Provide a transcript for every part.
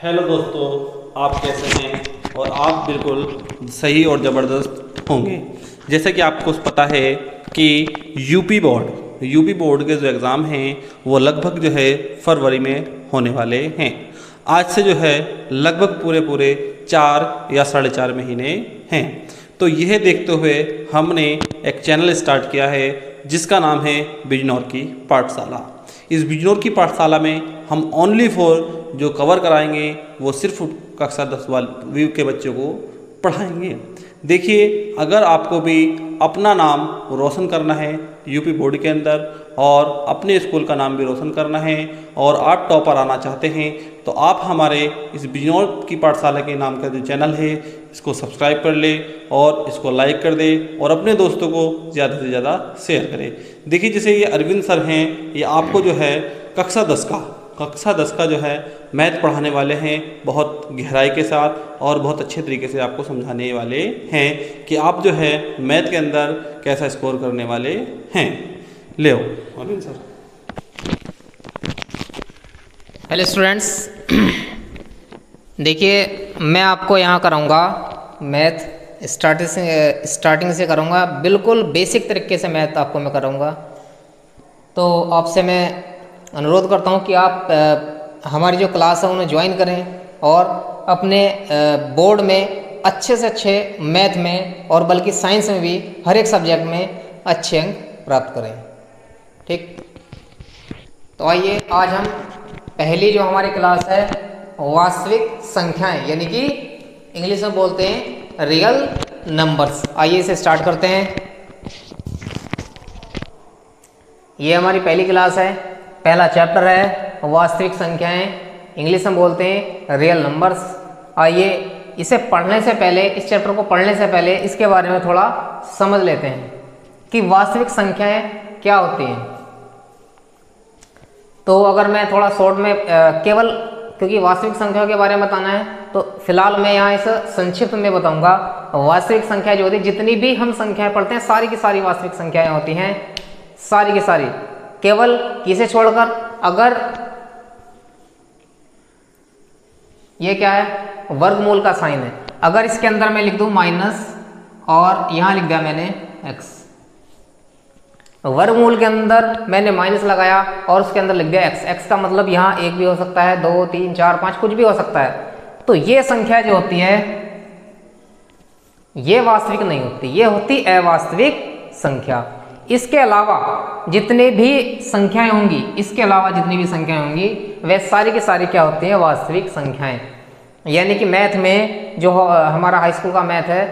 Hello दोस्तों, आप कैसे हैं? और आप बिल्कुल सही और ज़बरदस्त होंगे। जैसे कि आपको पता है कि यूपी बोर्ड के जो एग्ज़ाम हैं वो लगभग जो है फरवरी में होने वाले हैं। आज से जो है लगभग पूरे पूरे 4 या 4.5 महीने हैं। तो यह देखते हुए हमने एक चैनल स्टार्ट किया है जिसका नाम है बिजनौर की पाठशाला। इस बिजनौर की पाठशाला में हम ओनली फॉर जो कवर कराएंगे वो सिर्फ कक्षा 10 वाले के बच्चों को पढ़ाएंगे। देखिए, अगर आपको भी अपना नाम रोशन करना है यूपी बोर्ड के अंदर और अपने स्कूल का नाम भी रोशन करना है और आप टॉपर आना चाहते हैं तो आप हमारे इस बिजनौर की पाठशाला के नाम का जो चैनल है इसको सब्सक्राइब कर ले और इसको लाइक कर दे और अपने दोस्तों को ज़्यादा से ज़्यादा शेयर करें। देखिए, जैसे ये अरविंद सर हैं, ये आपको जो है कक्षा 10 का जो है मैथ पढ़ाने वाले हैं, बहुत गहराई के साथ और बहुत अच्छे तरीके से आपको समझाने वाले हैं कि आप जो है मैथ के अंदर कैसा स्कोर करने वाले हैं। ले आओ अरविंद सर। हेलो स्टूडेंट्स, देखिए मैं आपको यहाँ कराऊंगा मैथ स्टार्टिंग से करूँगा, बिल्कुल बेसिक तरीके से मैथ आपको मैं कराऊंगा। तो आपसे मैं अनुरोध करता हूँ कि आप हमारी जो क्लास है उन्हें ज्वाइन करें और अपने बोर्ड में अच्छे से अच्छे मैथ में और बल्कि साइंस में भी हर एक सब्जेक्ट में अच्छे अंक प्राप्त करें। ठीक, तो आइए आज हम पहली जो हमारी क्लास है वास्तविक संख्याएं, यानी कि इंग्लिश में बोलते हैं रियल नंबर्स। आइए इसे स्टार्ट करते हैं। ये हमारी पहली क्लास है, पहला चैप्टर है वास्तविक संख्याएं, इंग्लिश में बोलते हैं रियल नंबर्स। आइए इसे पढ़ने से पहले, इस चैप्टर को पढ़ने से पहले इसके बारे में थोड़ा समझ लेते हैं कि वास्तविक संख्याएं क्या होती हैं। तो अगर मैं थोड़ा शॉर्ट में केवल क्योंकि वास्तविक संख्याओं के बारे में बताना है तो फिलहाल मैं यहाँ इस संक्षिप्त में बताऊंगा। वास्तविक संख्या जो होती है, जितनी भी हम संख्याएं पढ़ते हैं सारी की सारी वास्तविक संख्याएं होती हैं, सारी की सारी, केवल किसे छोड़कर। अगर ये क्या है, वर्गमूल का साइन है, अगर इसके अंदर मैं लिख दूं माइनस और यहां लिख दिया मैंने एक्स, वर्गमूल के अंदर मैंने माइनस लगाया और उसके अंदर लिख दिया एक्स, एक्स का मतलब यहां एक भी हो सकता है, 2, 3, 4, 5 कुछ भी हो सकता है। तो ये संख्या जो होती है ये वास्तविक नहीं होती, ये होती अवास्तविक संख्या। इसके अलावा जितने भी संख्याएं होंगी, इसके अलावा जितनी भी संख्याएं होंगी वे सारी की सारी क्या होती हैं, वास्तविक संख्याएं। यानी कि मैथ में जो हमारा हाई स्कूल का मैथ है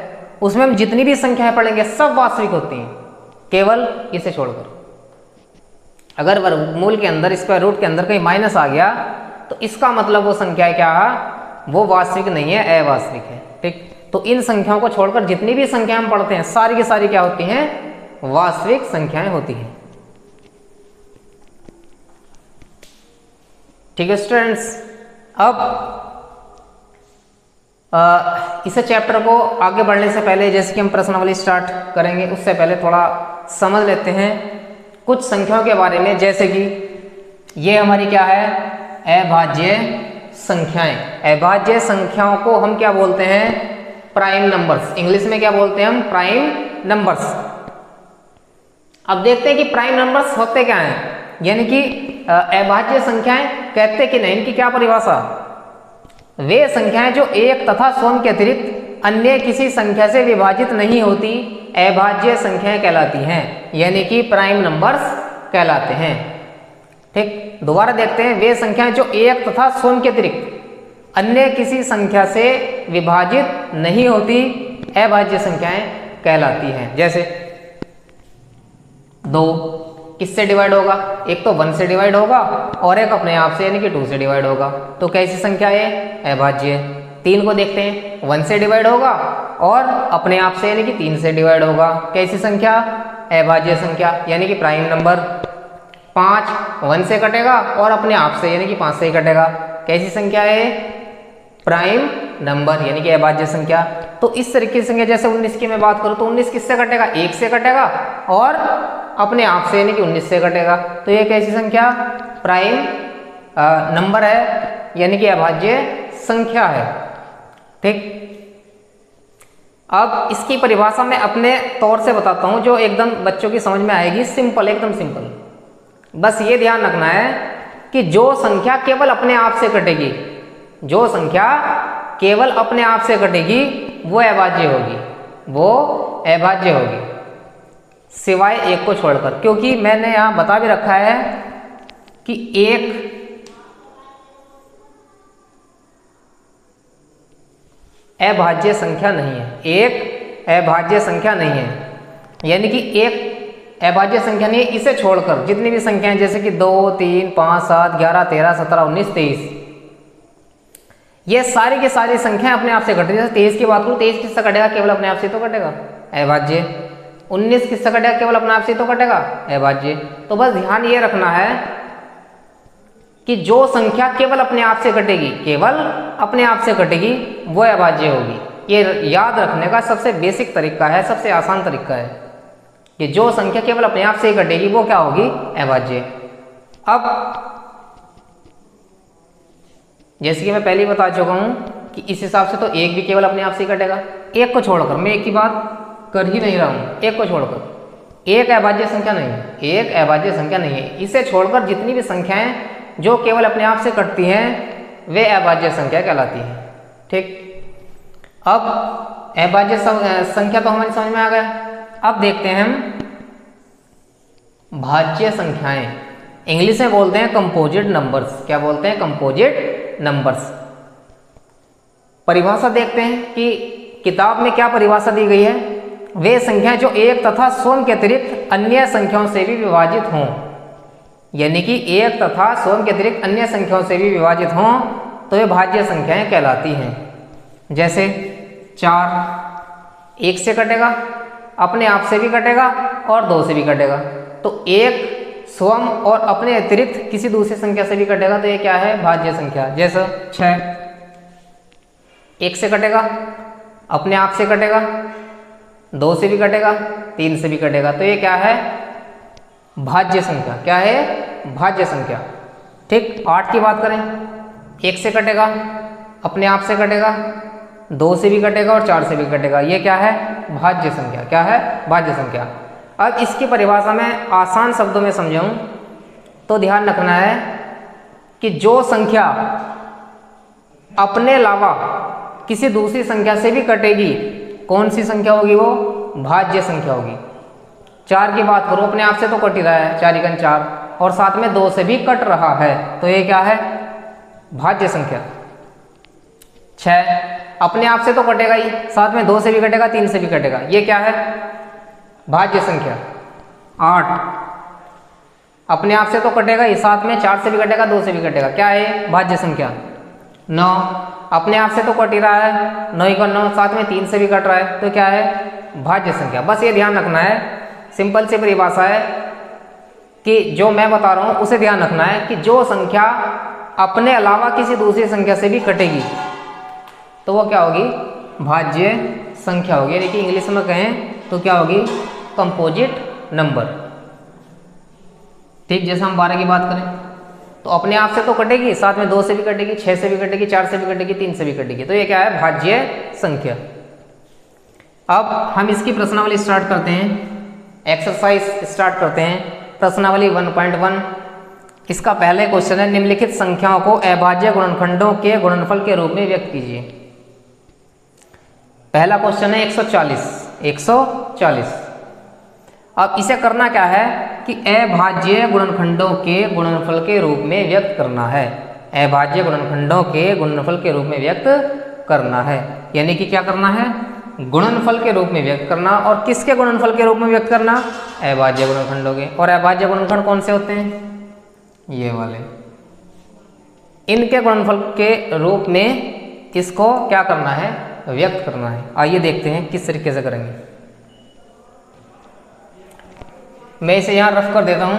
उसमें हम जितनी भी संख्याएं पढ़ेंगे सब वास्तविक होती हैं, केवल इसे छोड़कर। अगर वर्गमूल के अंदर, स्क्वायर रूट के अंदर कहीं माइनस आ गया तो इसका मतलब वो संख्या क्या है, वो वास्तविक नहीं है, अवास्तविक है। ठीक, तो इन संख्याओं को छोड़कर जितनी भी संख्या हम पढ़ते हैं सारी की सारी क्या होती हैं, वास्तविक संख्याएं होती हैं। ठीक है स्टूडेंट्स, अब इस चैप्टर को आगे बढ़ने से पहले, जैसे कि हम प्रश्नावली स्टार्ट करेंगे उससे पहले थोड़ा समझ लेते हैं कुछ संख्याओं के बारे में। जैसे कि ये हमारी क्या है, अभाज्य संख्याएं। अभाज्य संख्याओं को हम क्या बोलते हैं, प्राइम नंबर्स। इंग्लिश में क्या बोलते हैं हम, प्राइम नंबर्स। अब देखते हैं कि प्राइम नंबर्स होते क्या हैं, यानी कि अभाज्य संख्याएं कहते कि नहीं, इनकी क्या परिभाषा। वे संख्याएं जो एक तथा स्वयं के अतिरिक्त अन्य किसी संख्या से विभाजित नहीं होती अभाज्य संख्याएं कहलाती हैं, यानी कि प्राइम नंबर्स कहलाते हैं। ठीक, दोबारा देखते हैं, वे संख्याएं जो एक तथा स्वयं के अतिरिक्त अन्य किसी संख्या से विभाजित नहीं होती अभाज्य संख्याएं कहलाती हैं। जैसे 2 किससे डिवाइड होगा, एक तो 1 से डिवाइड होगा और एक अपने आप से यानी कि 2 से डिवाइड होगा, तो कैसी संख्या है, अभाज्य। 3 को देखते हैं, 1 से डिवाइड होगा और अपने आप से यानी कि 3 से डिवाइड होगा, कैसी संख्या, अभाज्य संख्या यानी कि प्राइम नंबर। 5 1 से कटेगा और अपने आप से यानी कि 5 से ही कटेगा, कैसी संख्या है, प्राइम नंबर यानी कि अभाज्य संख्या। तो इस तरीके की संख्या, जैसे 19 की मैं बात करूं तो 19 किससे कटेगा, 1 से कटेगा और अपने आप से यानी कि 19 से कटेगा, तो ये कैसी संख्या, प्राइम नंबर है यानी कि अभाज्य संख्या है। ठीक, अब इसकी परिभाषा मैं अपने तौर से बताता हूं जो एकदम बच्चों की समझ में आएगी, सिंपल, एकदम सिंपल। बस ये ध्यान रखना है कि जो संख्या केवल अपने आप से कटेगी, जो संख्या केवल अपने आप से कटेगी वो अभाज्य होगी, वो अभाज्य होगी, सिवाय एक को छोड़कर। क्योंकि मैंने यहां बता भी रखा है कि एक अभाज्य संख्या नहीं है, एक अभाज्य संख्या नहीं है, यानी कि एक अभाज्य संख्या नहीं है। इसे छोड़कर जितनी भी संख्याएं जैसे कि 2, 3, 5, 7, 11, 13, 17, 19, 23, ये सारी की सारी संख्याएं अपने आप से कट रही है। जैसे 23 की बात करूं, 23 किससे कटेगा? केवल अपने आप से तो कटेगा, अभाज्य। 19 किससे कटेगा? केवल अपने आप से तो कटेगा, अभाज्य। तो बस ध्यान ये रखना है कि जो संख्या केवल अपने आप से कटेगी, केवल अपने आप से कटेगी, वो अभाज्य होगी। ये याद रखने का सबसे बेसिक तरीका है, सबसे आसान तरीका है कि जो संख्या केवल अपने आप से ही कटेगी वो क्या होगी? अभाज्य। अब जैसे कि मैं पहले ही बता चुका हूं कि इस हिसाब से तो एक भी केवल अपने आप से ही कटेगा, एक को छोड़कर। मैं एक की बात कर ही नहीं रहा हूं, एक को छोड़कर। एक अभाज्य संख्या नहीं है, एक अभाज्य संख्या नहीं है। इसे छोड़कर जितनी भी संख्याएं जो केवल अपने आप से कटती हैं वे अभाज्य संख्या कहलाती हैं। ठीक, अब अभाज्य संख्या तो हमारी समझ में आ गया। अब देखते हैं हम भाज्य संख्याएं। इंग्लिश में बोलते हैं कंपोजिट नंबर्स। क्या बोलते हैं? Composite numbers. परिभाषा देखते हैं कि किताब में क्या परिभाषा दी गई है। वे संख्याएं जो एक तथा स्वयं के अतिरिक्त अन्य संख्याओं से भी विभाजित हों, यानी कि एक तथा स्वयं के अतिरिक्त अन्य संख्याओं से भी विभाजित हों तो वे भाज्य संख्याएं कहलाती हैं। जैसे 4 एक से कटेगा, अपने आप से भी कटेगा और 2 से भी कटेगा। तो एक स्वयं और अपने अतिरिक्त किसी दूसरी संख्या से भी कटेगा तो ये क्या है? भाज्य संख्या। जैसे 6 एक से कटेगा, अपने आप से कटेगा, 2 से भी कटेगा, 3 से भी कटेगा, तो ये क्या है? भाज्य संख्या। क्या है? भाज्य संख्या। ठीक, 8 की बात करें, 1 से कटेगा, अपने आप से कटेगा, 2 से भी कटेगा और 4 से भी कटेगा, ये क्या है? भाज्य संख्या। क्या है? भाज्य संख्या। अब इसकी परिभाषा में आसान शब्दों में समझाऊं तो ध्यान रखना है कि जो संख्या अपने अलावा किसी दूसरी संख्या से भी कटेगी, कौन सी संख्या होगी? वो भाज्य संख्या होगी। 4 की बात करो, अपने आप से तो कट ही रहा है, 4 एकम 4, और साथ में 2 से भी कट रहा है, तो ये क्या है? भाज्य संख्या। 6 अपने आप से तो कटेगा ही, साथ में 2 से भी कटेगा, 3 से भी कटेगा, ये क्या है? भाज्य संख्या। 8 अपने आप से तो कटेगा ही, साथ में 4 से भी कटेगा, 2 से भी कटेगा, क्या है? भाज्य संख्या। 9 अपने आप से तो कट ही रहा है, 9 का 9, साथ में 3 से भी कट रहा है, तो क्या है? भाज्य संख्या। बस ये ध्यान रखना है, सिंपल सी परिभाषा है कि जो मैं बता रहा हूं उसे ध्यान रखना है कि जो संख्या अपने अलावा किसी दूसरी संख्या से भी कटेगी तो वो क्या होगी? भाज्य संख्या होगी। यानी कि इंग्लिश में कहें तो क्या होगी? Composite number. ठीक, जैसे हम 12 की बात करें तो अपने आप से तो कटेगी, साथ में 2 से भी कटेगी, 6 से भी कटेगी, 4 से भी कटेगी, 3 से भी कटेगी, तो ये क्या है? भाज्य संख्या। अब हम इसकी प्रश्नावली स्टार्ट करते हैं, एक्सरसाइज स्टार्ट करते हैं। प्रश्नावली 1.1। इसका पहले क्वेश्चन है, निम्नलिखित संख्याओं को अभाज्य गुणनखंडों के गुणनफल के रूप में व्यक्त कीजिए। पहला क्वेश्चन है 140। अब इसे करना क्या है कि अभाज्य गुणनखंडों के गुणनफल के रूप में व्यक्त करना है। अभाज्य गुणनखंडों के गुणनफल के रूप में व्यक्त करना है, यानी कि क्या करना है? गुणनफल के रूप में व्यक्त करना। और किसके गुणनफल के रूप में व्यक्त करना? अभाज्य गुणनखंडों के। और अभाज्य गुणनखंड कौन से होते हैं? ये वाले। इनके गुणनफल के रूप में इसको क्या करना है? व्यक्त करना है। आइए देखते हैं किस तरीके से करेंगे। मैं इसे यहां रफ कर देता हूं।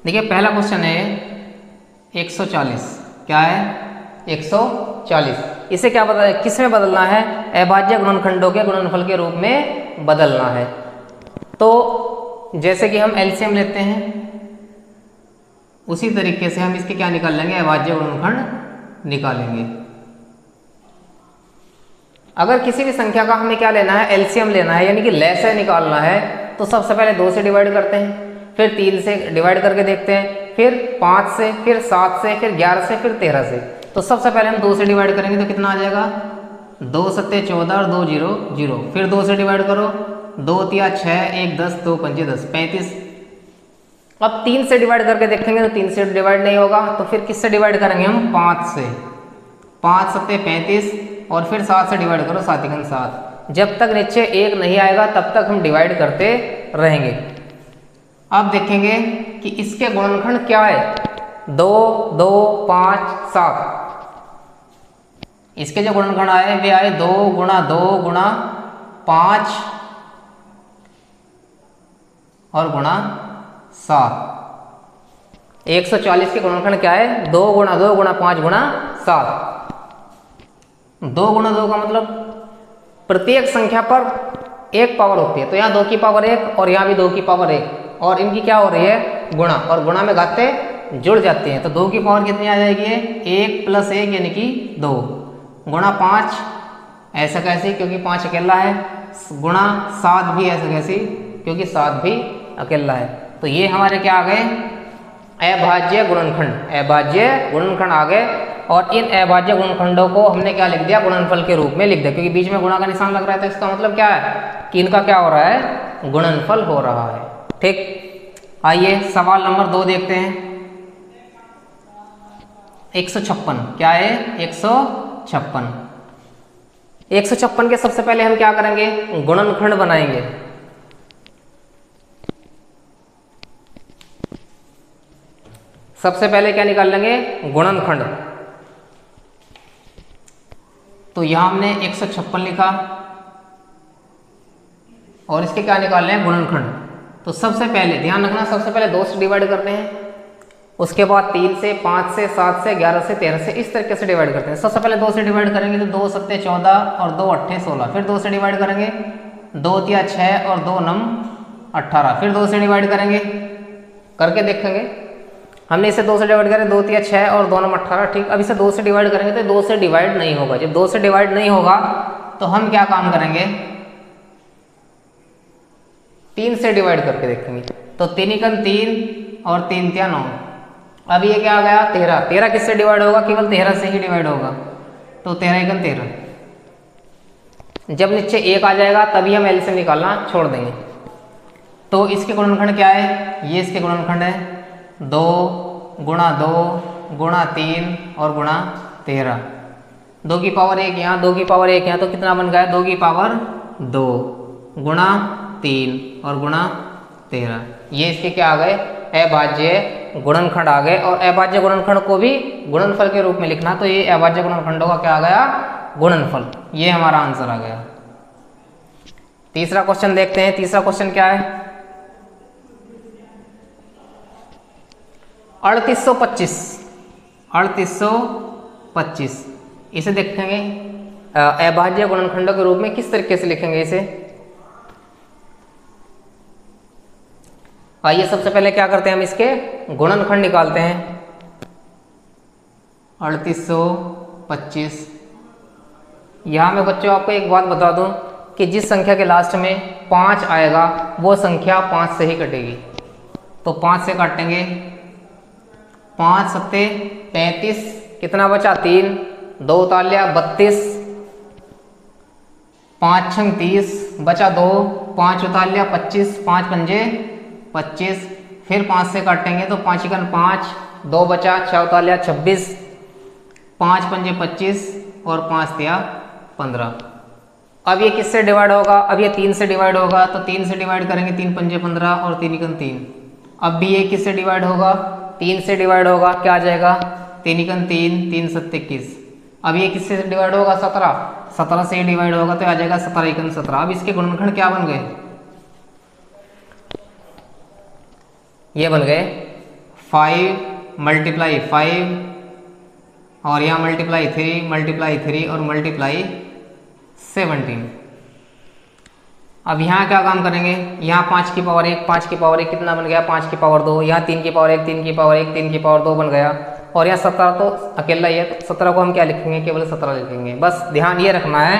देखिए, पहला क्वेश्चन है 140। क्या है? 140। इसे क्या बदल, किस में बदलना है? अभाज्य गुणनखंडों के गुणनफल के रूप में बदलना है। तो जैसे कि हम एलसीएम लेते हैं, उसी तरीके से हम इसके क्या निकाल लेंगे? अभाज्य गुणनखंड निकालेंगे। अगर किसी भी संख्या का हमें क्या लेना है? एलसीएम लेना है, यानी कि लैसे निकालना है, तो सबसे पहले 2 से डिवाइड करते हैं, फिर 3 से डिवाइड करके देखते हैं, फिर 5 से, फिर 7 से, फिर 11 से, फिर 13 से। तो सबसे पहले हम 2 से डिवाइड करेंगे तो कितना आ जाएगा? 2 सत्ते 14 और 2 0 0। फिर 2 से डिवाइड करो, 2 तिया 6, 1 10, 2 पंजे 10, 35। अब 3 से डिवाइड करके देखेंगे तो 3 से डिवाइड नहीं होगा, तो फिर किससे डिवाइड करेंगे हम? 5 से। 5 सत्ते 35 और फिर 7 से डिवाइड करो, 7 एकम 7। जब तक नीचे 1 नहीं आएगा तब तक हम डिवाइड करते रहेंगे। अब देखेंगे कि इसके गुणनखंड क्या है? 2 2 5 7। इसके जो गुणनखंड आए वे आए 2 गुणा 2 गुणा 5 और गुणा 7। 140 के गुणनखंड क्या है? 2 गुणा 2 गुणा 5 गुणा 7। 2 गुणा 2 का मतलब प्रत्येक संख्या पर 1 पावर होती है, तो यहाँ 2 की पावर 1 और यहाँ भी 2 की पावर 1, और इनकी क्या हो रही है? गुणा, और गुणा में घातें जुड़ जाती हैं, तो 2 की पावर कितनी आ जाएगी? 1 + 1 यानी कि 2 गुणा 5 ऐसा कैसे, क्योंकि 5 अकेला है, गुणा 7 भी ऐसा कैसे, क्योंकि 7 भी अकेला है। तो ये हमारे क्या आ गए? अभाज्य गुणनखंड। अभाज्य गुणनखंड आ गए, और इन अभाज्य गुणनखंडों को हमने क्या लिख दिया? गुणनफल के रूप में लिख दिया, क्योंकि बीच में गुणा का निशान लग रहा है, तो इसका मतलब क्या है कि इनका क्या हो रहा है? गुणनफल हो रहा है। ठीक, आइए सवाल नंबर 2 देखते हैं। 156 क्या है? 156। 156 के सबसे पहले हम क्या करेंगे? गुणनखंड बनाएंगे। सबसे पहले क्या निकाल लेंगे? गुणनखंड। तो यहां हमने 156 लिखा, और इसके क्या निकाल रहे हैं? गुणनखंड। तो सबसे पहले ध्यान रखना, सबसे पहले 2 से डिवाइड करते हैं, उसके बाद 3 से, 5 से, 7 से, 11 से, 13 से, इस तरीके से डिवाइड करते हैं। सबसे पहले 2 से डिवाइड करेंगे तो 2 सत्ते 14 और 2 अट्ठे 16। फिर 2 से डिवाइड करेंगे, 2 तिया 6 और 2 नम 18। फिर 2 से डिवाइड करेंगे, करके देखेंगे। हमने इसे 2 से डिवाइड करें, 2 तिया 6 और 2 नम 18। ठीक, अब इसे 2 से डिवाइड करेंगे तो 2 से डिवाइड नहीं होगा। जब 2 से डिवाइड नहीं होगा तो हम क्या काम करेंगे? 3 से डिवाइड करके देखेंगे। तो 3 एकम 3 और 3 तिया 9। अब ये क्या आ गया? 13। 13 किससे डिवाइड होगा? केवल 13 से ही डिवाइड होगा, तो 13 एकम 13। जब नीचे 1 आ जाएगा तभी हम एलसीएम निकालना छोड़ देंगे। तो इसके गुणनखंड क्या है? ये इसके गुणनखंड है 2 गुणा 2 गुणा 3 और गुणा 13। 2 की पावर 1 यहाँ, 2 की पावर 1 यहाँ, तो कितना बन गया? 2 की पावर 2 गुणा 3 और गुणा 13। ये इसके क्या आ गए? अभाज्य गुणनखंड आ गए। और अभाज्य गुणनखंड को भी गुणनफल के रूप में लिखना, तो ये अभाज्य गुणनखंडों का क्या आ गया? गुणनफल। ये हमारा आंसर आ गया। तीसरा क्वेश्चन देखते हैं। तीसरा क्वेश्चन क्या है? 3825। 3825 इसे देखेंगे अभाज्य गुणनखंडों के रूप में किस तरीके से लिखेंगे इसे। आइए सबसे पहले क्या करते हैं, हम इसके गुणनखंड निकालते हैं। 3825। यहाँ मैं बच्चों आपको एक बात बता दूं कि जिस संख्या के लास्ट में 5 आएगा वो संख्या 5 से ही कटेगी। तो 5 से काटेंगे, 5 सत्ते 35, कितना बचा? 3, 2 तालिया 32, 5 छंग 30, बचा 2, 5 उतालिया 25, 5 पंजे 25। फिर 5 से काटेंगे तो 5 एकन 5, 2 बचा, 6 उतालिया 26, 5 पंजे 25 और 5 तिया 15। अब ये किससे डिवाइड होगा? अब ये 3 से डिवाइड होगा, तो 3 से डिवाइड करेंगे, 3 पंजे 15 और 3 एकन 3। अब भी ये किससे डिवाइड होगा? 3 से डिवाइड होगा, क्या आ जाएगा? 3 एकन 3, 3 सत्ते 21। अब ये किससे डिवाइड होगा? 17। 17 से डिवाइड होगा तो आ जाएगा 17 एकन 17। अब इसके गुणनखंड क्या बन गए? ये बन गए 5 × 5 और यहाँ मल्टीप्लाई 3 और मल्टीप्लाई 17। अब यहाँ क्या काम करेंगे, यहाँ 5 की पावर 1, 5 की पावर 1 कितना बन गया, 5 की पावर 2, यहाँ 3 की पावर 1, 3 की पावर 1, 3 की पावर 2 बन गया। और यहाँ 17 तो अकेला ही है, तो 17 को हम क्या लिखेंगे, केवल 17 लिखेंगे। बस ध्यान ये रखना है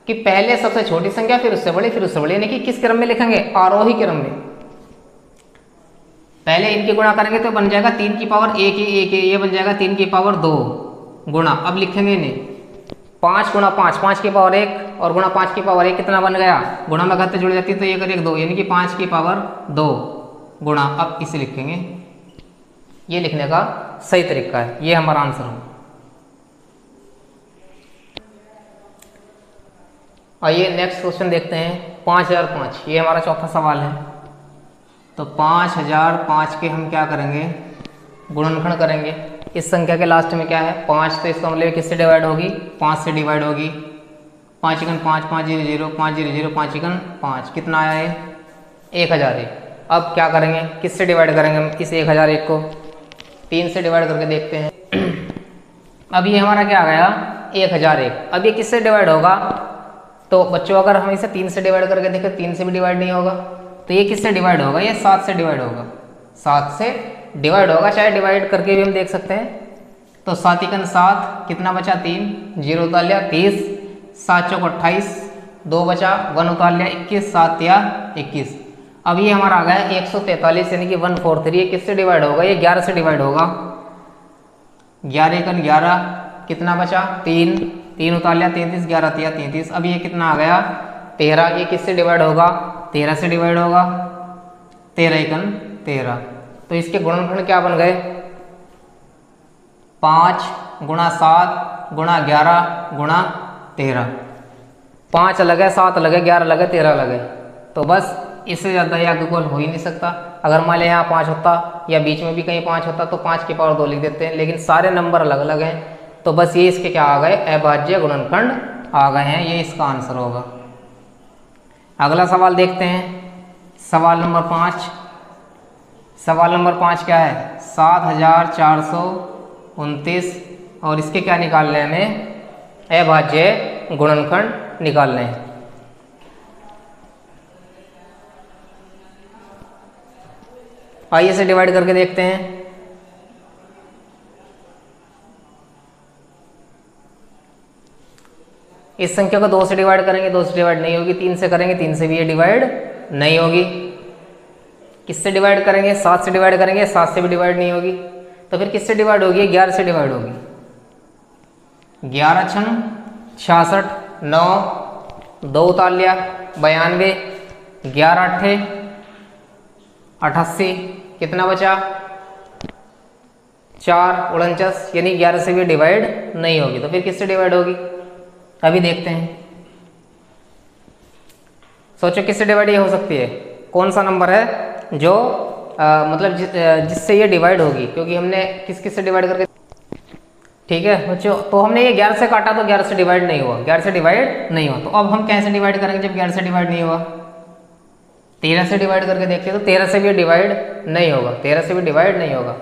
कि पहले सबसे छोटी संख्या, फिर उससे बड़ी, फिर उससे बड़ी, यानी कि किस क्रम में लिखेंगे, आरोही क्रम में। पहले इनकी गुणा करेंगे तो बन जाएगा 3 की पावर 1 ये बन जाएगा 3 की पावर 2 गुणा, अब लिखेंगे इन्हें 5 गुणा 5, 5 की पावर 1 और गुणा 5 की पावर 1 कितना बन गया, गुणा में घाते जुड़ जाती है तो 1 और 1 2, यानी कि 5 की पावर 2 गुणा, अब इसे लिखेंगे। ये लिखने का सही तरीका है, ये हमारा आंसर हो। आइए नेक्स्ट क्वेश्चन देखते हैं। 5005, ये हमारा चौथा सवाल है। तो 5005 के हम क्या करेंगे, गुणनखंड करेंगे। इस संख्या के लास्ट में क्या है 5, तो इसका मतलब किससे डिवाइड होगी, 5 से डिवाइड होगी। 5 1 5, 5 0 0, 5 0 0, 5 1 5, कितना आया है 1001। अब क्या करेंगे, किससे डिवाइड करेंगे हम इस 1001 को, 3 से डिवाइड करके देखते हैं। अब ये हमारा क्या आ गया 1001। अब ये किससे डिवाइड होगा, तो बच्चों अगर हम इसे 3 से डिवाइड करके देखें, 3 से भी डिवाइड नहीं होगा, तो ये किससे डिवाइड होगा, ये 7 से डिवाइड होगा, 7 से डिवाइड होगा। चाहे डिवाइड करके भी हम देख सकते हैं। तो 7 1 7, कितना बचा 3, 0 उतार लिया 30, 7 चौक 28, 2 बचा, 1 उतार लिया 21, 7 या 21। अब ये हमारा आ गया 143, यानी कि 143। ये किससे डिवाइड होगा, ये 11 से डिवाइड होगा। 11 1 11, कितना बचा 3, 3 उतार लिया 33, 11 3 33। अब ये कितना आ गया 13। ये किससे डिवाइड होगा, 13 से डिवाइड होगा। 13 1 13। तो इसके गुणनखंड क्या बन गए, 5 गुणा 7 गुणा 11 गुणा 13। 5 अलग है, 7 अलग है, 11 अलग है, 13 अलग है। तो बस इससे ज़्यादा या इक्वल हो ही नहीं सकता। अगर मान लिया यहाँ 5 होता या बीच में भी कहीं 5 होता तो 5 की पावर 2 लिख देते हैं, लेकिन सारे नंबर अलग अलग हैं। तो बस ये इसके क्या आ गए, अभाज्य गुणनखंड आ गए हैं, ये इसका आंसर होगा। अगला सवाल देखते हैं, सवाल नंबर 5। सवाल नंबर 5 क्या है, 7429, और इसके क्या निकालने हैं हमें, अभाज्य गुणनखंड निकालने हैं। आइए इसे डिवाइड करके देखते हैं। इस संख्या को 2 से डिवाइड करेंगे, 2 से डिवाइड नहीं होगी। 3 से करेंगे, 3 से भी ये डिवाइड नहीं होगी। किससे डिवाइड करेंगे, 7 से डिवाइड करेंगे, 7 से भी डिवाइड नहीं होगी। तो फिर किससे डिवाइड होगी, 11 से डिवाइड होगी। 11 6 66, 9 2 उतार लिया 92, 11 8 88, कितना बचा 4 49, यानी 11 से भी डिवाइड नहीं होगी। तो फिर किससे डिवाइड होगी, अभी देखते हैं। सोचो किससे डिवाइड ये हो सकती है, कौन सा नंबर है जो मतलब जिससे ये डिवाइड होगी, क्योंकि हमने किस किस से डिवाइड करके, ठीक है बच्चों। तो हमने ये 11 से काटा तो 11 से डिवाइड नहीं हुआ, 11 से डिवाइड नहीं हुआ। तो अब हम कैसे डिवाइड करेंगे जब 11 से डिवाइड नहीं हुआ, 13 से डिवाइड करके देखते हैं। तो 13 से भी डिवाइड नहीं होगा, 13 से भी डिवाइड नहीं होगा।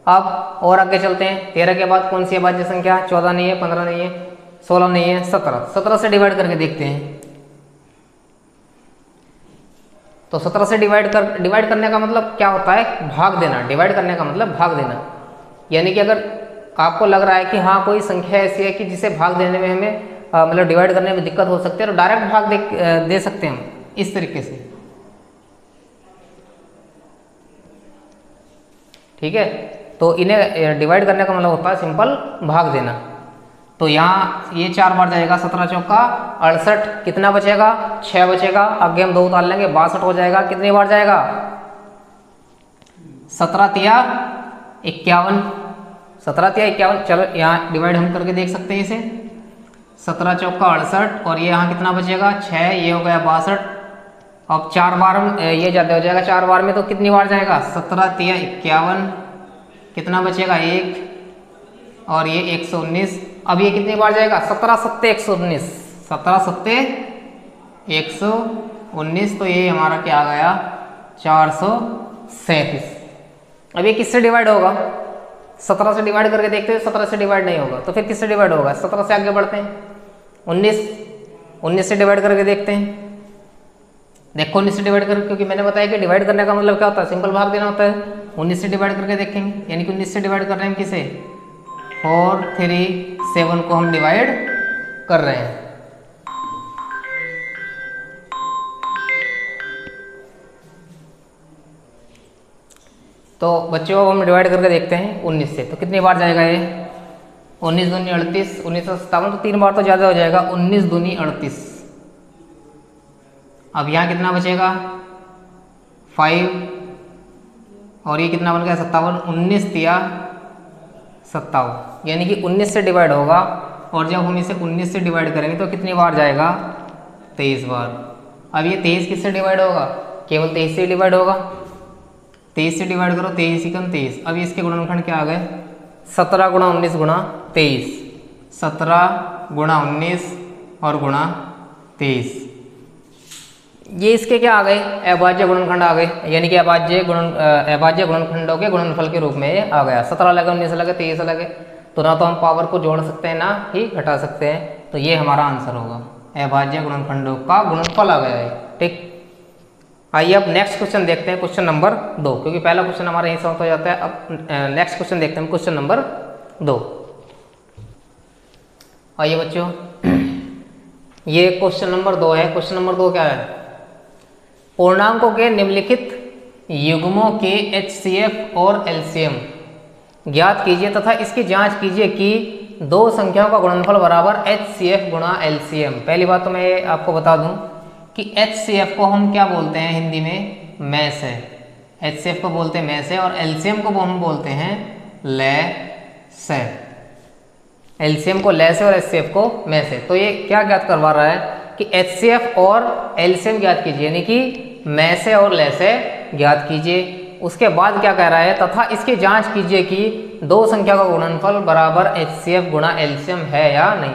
अब और आगे चलते हैं, 13 के बाद कौन सी अभाज्य संख्या, 14 नहीं है, 15 नहीं है, 16 नहीं है, 17 से डिवाइड करके देखते हैं। तो 17 से डिवाइड करने का मतलब क्या होता है, भाग देना। डिवाइड करने का मतलब भाग देना, यानी कि अगर आपको लग रहा है कि हाँ कोई संख्या ऐसी है कि जिसे भाग देने में हमें मतलब डिवाइड करने में दिक्कत हो सकती है, तो डायरेक्ट भाग दे सकते हैं हम इस तरीके से, ठीक है। तो इन्हें डिवाइड करने का मतलब होता है सिंपल भाग देना। तो यहाँ ये 4 बार जाएगा, 17 चौका 68, कितना बचेगा 6 बचेगा। आगे हम 2 उतार लेंगे, 62 हो जाएगा। कितनी बार जाएगा 17 तिया 51, 17 तिया 51। चलो यहाँ डिवाइड हम करके देख सकते हैं इसे, 17 चौका 68 और ये यहाँ कितना बचेगा 6, ये हो गया 62। अब 4 बार ये ज़्यादा हो जाएगा, 4 बार में तो कितनी बार जाएगा 17 तिया 51, कितना बचेगा 1 और ये 119। अब ये कितनी बार जाएगा 17 7 119, 17 7 119। तो ये हमारा क्या आ गया 437। अब ये किससे डिवाइड होगा, 17 से डिवाइड करके देखते हैं 17 से डिवाइड नहीं होगा, तो फिर किससे डिवाइड होगा? 17 से आगे बढ़ते हैं, 19 से डिवाइड करके देखते हैं। देखो 19 से डिवाइड कर, क्योंकि मैंने बताया कि डिवाइड करने का मतलब क्या होता है? सिंपल भाग देना होता है। 19 से डिवाइड करके देखेंगे, यानी कि 19 से डिवाइड कर रहे हैं हम किसे? 4, 3, 7 को हम डिवाइड कर रहे हैं। तो बच्चों अब हम डिवाइड करके देखते हैं 19 से, तो कितनी बार जाएगा ये? 19 दूनी 38, 1957, तो 3 बार तो ज़्यादा हो जाएगा। 19 दूनी 38। अब यहाँ कितना बचेगा? 5, और ये कितना बन गया? 57। 19 दिया 57, यानी कि 19 से डिवाइड होगा, और जब हम इसे 19 से डिवाइड करेंगे तो कितनी बार जाएगा? 23 बार। अब ये 23 किससे डिवाइड होगा? केवल 23 से डिवाइड होगा। 23 से डिवाइड करो, 23 × 23। अब इसके गुणनखंड क्या आ गए? 17 × 19 × 23। 17 × 19 और गुणा 23। ये इसके क्या आ गए? अभाज्य गुणनखंड आ गए, यानी कि अभाज्य गुणनखंडों के गुणनफल के रूप में ये आ गया। 17 लगे, 19 लगे, 23 लगे, तो ना तो हम पावर को जोड़ सकते हैं ना ही घटा सकते हैं, तो ये हमारा आंसर होगा। अभाज्य गुणनखंडों का गुणनफल आ गया है। ठीक, आइए अब नेक्स्ट क्वेश्चन देखते हैं, क्वेश्चन नंबर 2, क्योंकि पहला क्वेश्चन हमारा यहीं समाप्त हो जाता है। अब नेक्स्ट क्वेश्चन देखते हैं, क्वेश्चन नंबर 2। आइए बच्चों, ये क्वेश्चन नंबर 2 है। क्वेश्चन नंबर 2 क्या है? पूर्णांकों के निम्नलिखित युग्मों के HCF और LCM ज्ञात कीजिए तथा इसकी जांच कीजिए कि दो संख्याओं का गुणनफल बराबर HCF गुणा LCM। पहली बात तो मैं आपको बता दूं कि HCF को हम क्या बोलते हैं हिंदी में? मैस है। HCF को बोलते हैं मैस है, और LCM को हम बोलते हैं लैस है। LCM को लैस है और HCF को मैस है। तो ये क्या ज्ञात करवा रहा है कि HCF और LCM ज्ञात कीजिए, यानी कि मैस है और लैस है ज्ञात कीजिए। उसके बाद क्या कह रहा है? तथा इसकी जांच कीजिए कि दो संख्या का गुणनफल बराबर HCF गुणा LCM है या नहीं।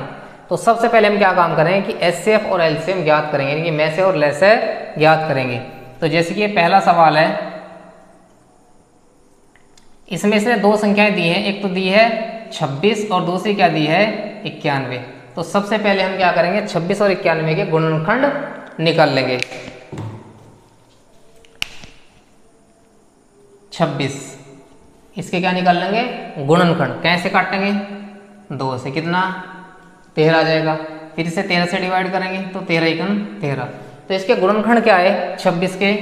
तो सबसे पहले हम क्या काम करेंगे कि HCF और LCM ज्ञात करेंगे, यानी कि मैस है और लैस है ज्ञात करेंगे। तो जैसे कि ये पहला सवाल है, इसमें से दो संख्याएं दी हैं, एक तो दी है 26 और दूसरी क्या दी है? 91। तो सबसे पहले हम क्या करेंगे? 26 और 91 के गुणनखंड निकाल लेंगे। 26, इसके क्या निकाल लेंगे? गुणनखंड। कैसे काटेंगे? 2 से, कितना? 13 आ जाएगा। फिर इसे 13 से डिवाइड करेंगे तो 13 × 13। तो इसके गुणनखंड क्या है? 26 के।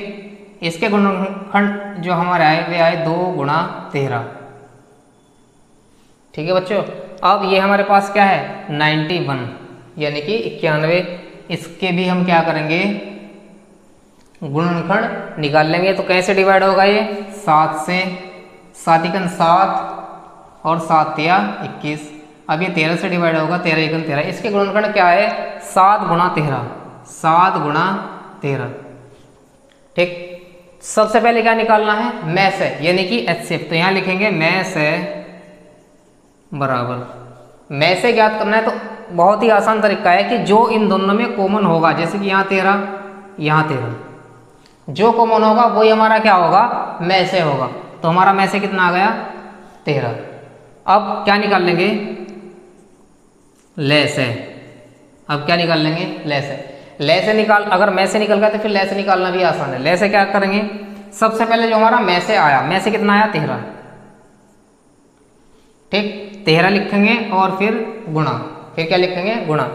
इसके गुणनखंड जो हमारे आए वे आए 2 × 13। ठीक है बच्चों, अब ये हमारे पास क्या है? 91, यानी कि 91। इसके भी हम क्या करेंगे? गुणनखंड निकाल लेंगे। तो कैसे डिवाइड होगा ये? 7 से। 7 × 7 और 7 या 21। अब ये 13 से डिवाइड होगा, 13 × 13। इसके गुणनखंड क्या है? 7 × 13। 7 × 13। ठीक, सबसे पहले क्या निकालना है? मैस है, यानी कि HCF। तो यहाँ लिखेंगे मैस है बराबर, मैस है ज्ञात करना है। तो बहुत ही आसान तरीका है कि जो इन दोनों में कॉमन होगा, जैसे कि यहाँ 13, यहाँ 13, जो कॉमन होगा वही हमारा क्या होगा? मैस है होगा। तो हमारा मैस है कितना आ गया? 13। अब क्या निकाल लेंगे? लैस है। अब क्या निकाल लेंगे? लैस है। लैस है निकाल, अगर मैस से निकल गया तो फिर लैस निकालना भी आसान है। लैस है क्या करेंगे? सबसे पहले जो हमारा मैस है आया, मैस है कितना आया? 13। ठीक, 13 लिखेंगे और फिर गुणा। फिर क्या लिखेंगे? गुणा।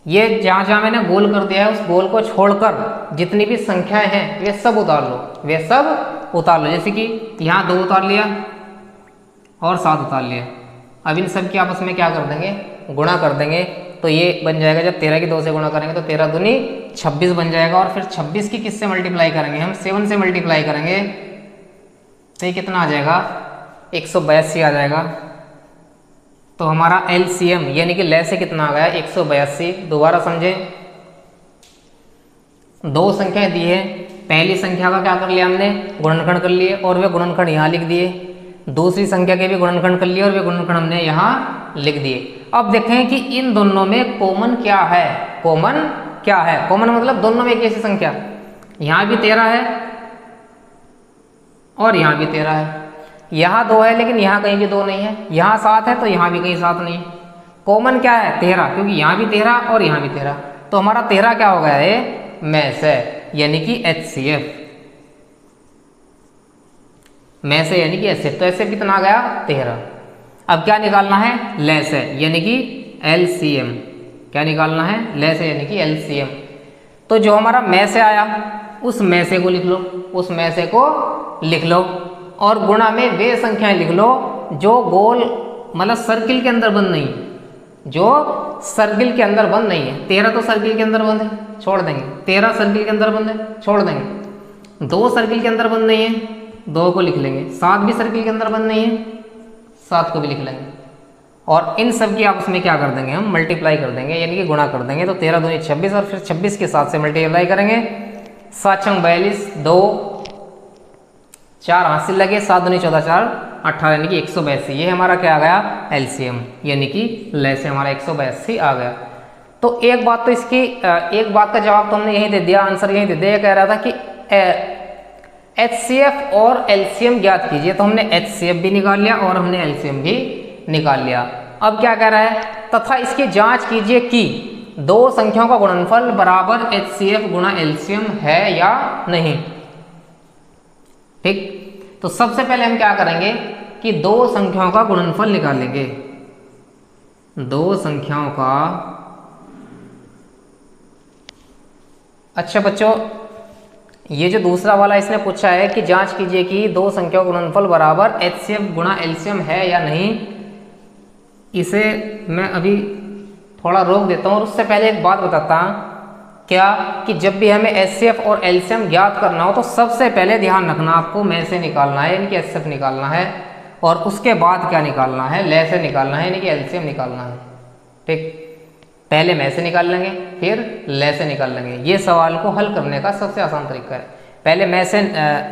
ये जहां जहां मैंने गोल कर दिया है उस गोल को छोड़कर जितनी भी संख्याएं हैं वे सब उतार लो, वे सब उतार लो। जैसे कि यहाँ 2 उतार लिया और 7 उतार लिया। अब इन सब की आपस में क्या कर देंगे? गुणा कर देंगे। तो ये बन जाएगा, जब 13 की 2 से गुणा करेंगे तो 13 दूनी 26 बन जाएगा। और फिर 26 की किससे मल्टीप्लाई करेंगे? हम 7 से मल्टीप्लाई करेंगे तो ये कितना आ जाएगा? 182 आ जाएगा। तो हमारा LCM यानी कि लैस से कितना आ गया? 182। दोबारा समझें, दो संख्याएं दी है, पहली संख्या का क्या कर लिया हमने? गुणनखंड कर लिए और वे गुणनखंड यहाँ लिख दिए। दूसरी संख्या के भी गुणनखंड कर लिए और वे गुणनखंड हमने यहाँ लिख दिए। अब देखें कि इन दोनों में कॉमन क्या है? कॉमन क्या है? कॉमन मतलब दोनों में एक ऐसी संख्या, यहाँ भी 13 है और यहाँ भी 13 है। यहाँ 2 है लेकिन यहाँ कहीं भी 2 नहीं है, यहाँ 7 है तो यहाँ भी कहीं 7 नहीं है। कॉमन क्या है 13, क्योंकि यहाँ भी 13 और यहाँ भी 13, तो हमारा 13 क्या हो गया है में से, यानी कि HCF में से, यानी कि HCF। तो HCF कितना आ गया 13। अब क्या निकालना है लेस है, यानी कि LCM। क्या निकालना है लेस है, यानी कि LCM। तो जो हमारा में से आया उस में से को लिख लो, उस में से को लिख लो, और गुणा में वे संख्याएं लिख लो जो गोल मतलब सर्किल के अंदर बंद नहीं है, जो सर्किल के अंदर बंद नहीं है। 13 तो सर्किल के अंदर बंद है, छोड़ देंगे। 13 सर्किल के अंदर बंद है, छोड़ देंगे। 2 सर्किल के अंदर बंद नहीं है, 2 को लिख लेंगे। 7 भी सर्किल के अंदर बंद नहीं है, 7 को भी लिख लेंगे। और इन सब की आपस में क्या कर देंगे हम मल्टीप्लाई कर देंगे, यानी कि गुणा कर देंगे। तो 13 दूनी 26 और फिर 26 के 7 से मल्टीप्लाई करेंगे। 7 छंग 42, 2 4 हासिल लगे, 7 दूनी 14 4 18, यानी कि 182। ये हमारा क्या आ गया LCM, यानी कि लेस से हमारा 182 आ गया। तो एक बात तो इसकी एक बात का जवाब तो हमने यही दे दिया, आंसर यही दे दिया। ये कह रहा था कि HCF और LCM ज्ञात कीजिए, तो हमने HCF भी निकाल लिया और हमने LCM भी निकाल लिया। अब क्या कह रहा है, तथा इसकी जांच कीजिए कि 2 संख्याओं का गुणनफल बराबर HCF गुणा LCM है या नहीं। ठीक, तो सबसे पहले हम क्या करेंगे कि 2 संख्याओं का गुणनफल निकालेंगे। 2 संख्याओं का, अच्छा बच्चों ये जो दूसरा वाला इसने पूछा है कि जांच कीजिए कि 2 संख्याओं का गुणनफल बराबर HCF गुणा LCM है या नहीं, इसे मैं अभी थोड़ा रोक देता हूँ और उससे पहले एक बात बताता हूँ। क्या कि जब भी हमें HCF और LCM ज्ञात करना हो तो सबसे पहले ध्यान रखना आपको में से निकालना है, यानी कि HCF निकालना है, और उसके बाद क्या निकालना है ले से निकालना है, यानी कि LCM निकालना है। ठीक, पहले में से निकाल लेंगे फिर ले से निकाल लेंगे। ये सवाल को हल करने का सबसे आसान तरीका है। पहले में से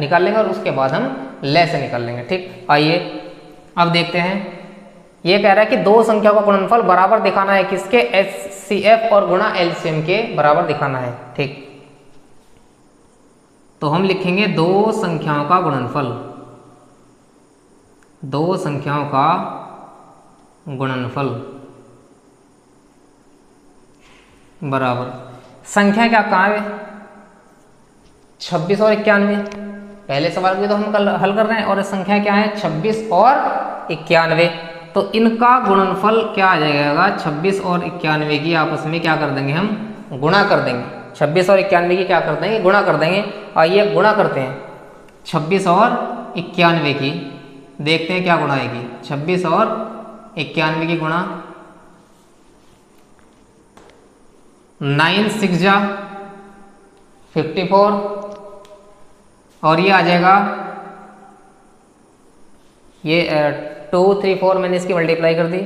निकाल लेंगे और उसके बाद हम ले से निकाल लेंगे। ठीक, आइए अब देखते हैं। ये कह रहा है कि 2 संख्याओं का गुणनफल बराबर दिखाना है, किसके HCF और गुणा LCM के बराबर दिखाना है। ठीक, तो हम लिखेंगे 2 संख्याओं का गुणनफल, 2 संख्याओं का गुणनफल बराबर, संख्या क्या कहाँ है 26 और 91। पहले सवाल भी तो हम कल हल कर रहे हैं, और संख्या क्या है 26 और 91। तो इनका गुणनफल क्या आ जाएगा, 26 और 91 की आपस में क्या कर देंगे हम गुणा कर देंगे। 26 और 91 की क्या कर देंगे गुणा कर देंगे। आइए गुणा करते हैं 26 और 91 की, देखते हैं क्या गुणा आएगी। 26 और 91 की गुणा 9 6 जा 54, और ये आ जाएगा ये 2 3 4, मैंने इसकी मल्टीप्लाई कर दी,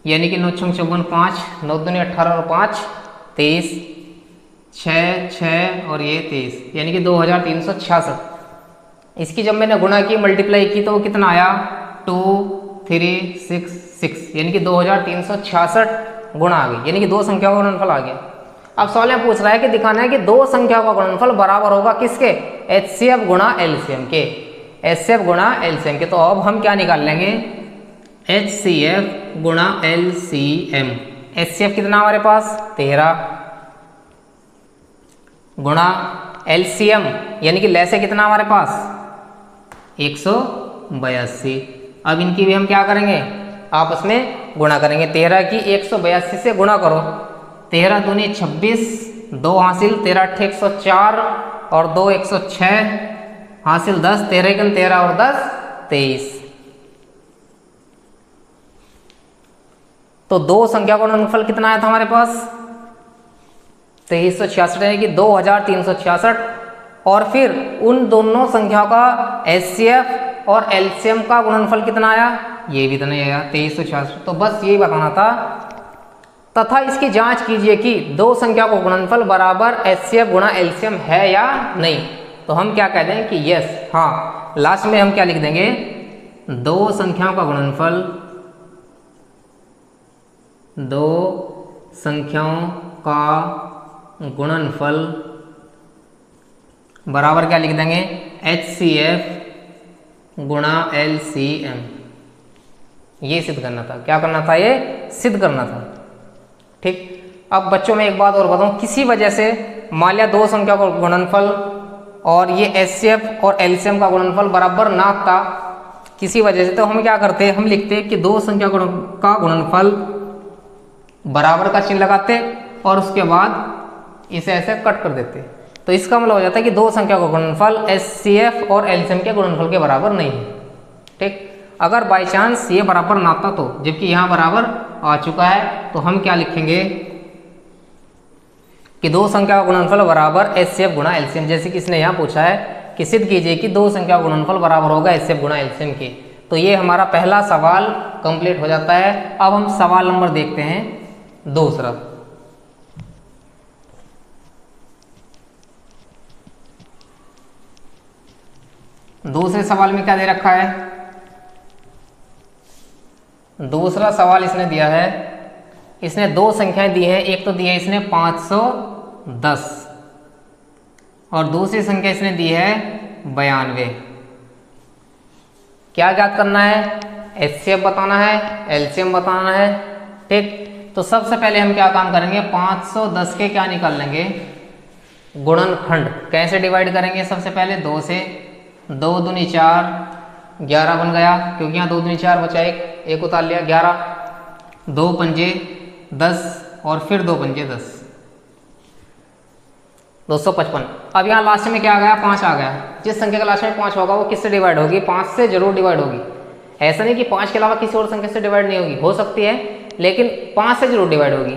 यानी कि 9 छंग 54 5, 9 दूनी 18 और 5 23, 6 6 और ये 23, यानी कि 2366। इसकी जब मैंने गुणा की मल्टीप्लाई की तो वो कितना आया 2 3 6 6, यानी कि 2366 गुणा आ गई, यानी कि 2 संख्याओं का गुणनफल आ गया। अब सवाल में पूछ रहा है कि दिखाना है कि 2 संख्याओं का गुणनफल बराबर होगा किसके HCF गुणा LCM के, HCF गुणा LCM के। तो अब हम क्या निकाल लेंगे HCF गुणा LCM। HCF कितना हमारे पास 13 गुणा LCM यानी कि ले से कितना हमारे पास 182। अब इनकी भी हम क्या करेंगे आपस में गुणा करेंगे। 13 की 182 से गुणा करो, 13 दूनी 26, 2 हासिल, 13 अट्ठे 104 और 2 106 हासिल 10, 13 एकम 13 और 10 23। तो 2 संख्या का गुणनफल कितना आया था हमारे पास 2366, यानी कि 2366। और फिर उन दोनों संख्याओं का HCF और LCM का गुणनफल कितना आया, ये भी इतना ही आया 2366। तो बस यही बताना था। तथा इसकी जांच कीजिए कि 2 संख्या का गुणनफल बराबर HCF गुणा LCM है या नहीं। तो हम क्या कह दें कि यस, हाँ। लास्ट में हम क्या लिख देंगे 2 संख्याओं का गुणनफल, 2 संख्याओं का गुणनफल बराबर क्या लिख देंगे HCF गुणा LCM, ये सिद्ध करना था। क्या करना था? ये सिद्ध करना था। ठीक। अब बच्चों में एक बात और बताऊं, किसी वजह से मान लिया दो संख्या का गुणनफल और ये HCF और LCM का गुणनफल बराबर ना था किसी वजह से, तो हम क्या करते, हम लिखते कि दो संख्या का गुणनफल बराबर का चिन्ह लगाते और उसके बाद इसे ऐसे कट कर देते। तो इसका मतलब हो जाता है कि दो संख्या का गुणनफल HCF और LCM के गुणनफल के बराबर नहीं है। ठीक। अगर बाई चांस ये बराबर ना आता तो, जबकि यहाँ बराबर आ चुका है, तो हम क्या लिखेंगे कि दो संख्या का गुणनफल बराबर HCF गुणा LCM। जैसे कि इसने यहाँ पूछा है कि सिद्ध कीजिए कि दो संख्या का गुणनफल बराबर होगा HCF गुणा LCM के। तो ये हमारा पहला सवाल कंप्लीट हो जाता है। अब हम सवाल नंबर देखते हैं दूसरा। दूसरे सवाल में क्या दे रखा है? दूसरा सवाल इसने दिया है, इसने दो संख्याएं दी हैं। एक तो दी है इसने 510 और दूसरी संख्या इसने दी है 92। क्या ज्ञात करना है? HCF बताना है, LCM बताना है। ठीक। तो सबसे पहले हम क्या काम करेंगे, 510 के क्या निकाल लेंगे? गुणनखंड। कैसे डिवाइड करेंगे? सबसे पहले 2 से, 2 दूनी 4, 11 बन गया, क्योंकि यहाँ 2 दूनी 4 बचा, एक उतार लिया, 11, 2 पंजे 10 और फिर 2 पंजे 10, 255। अब यहाँ लास्ट में क्या आ गया? 5 आ गया। जिस संख्या का लास्ट में 5 होगा वो किससे डिवाइड होगी? 5 से जरूर डिवाइड होगी। ऐसा नहीं कि 5 के अलावा किसी और संख्या से डिवाइड नहीं होगी, हो सकती है, लेकिन 5 से जरूर डिवाइड होगी।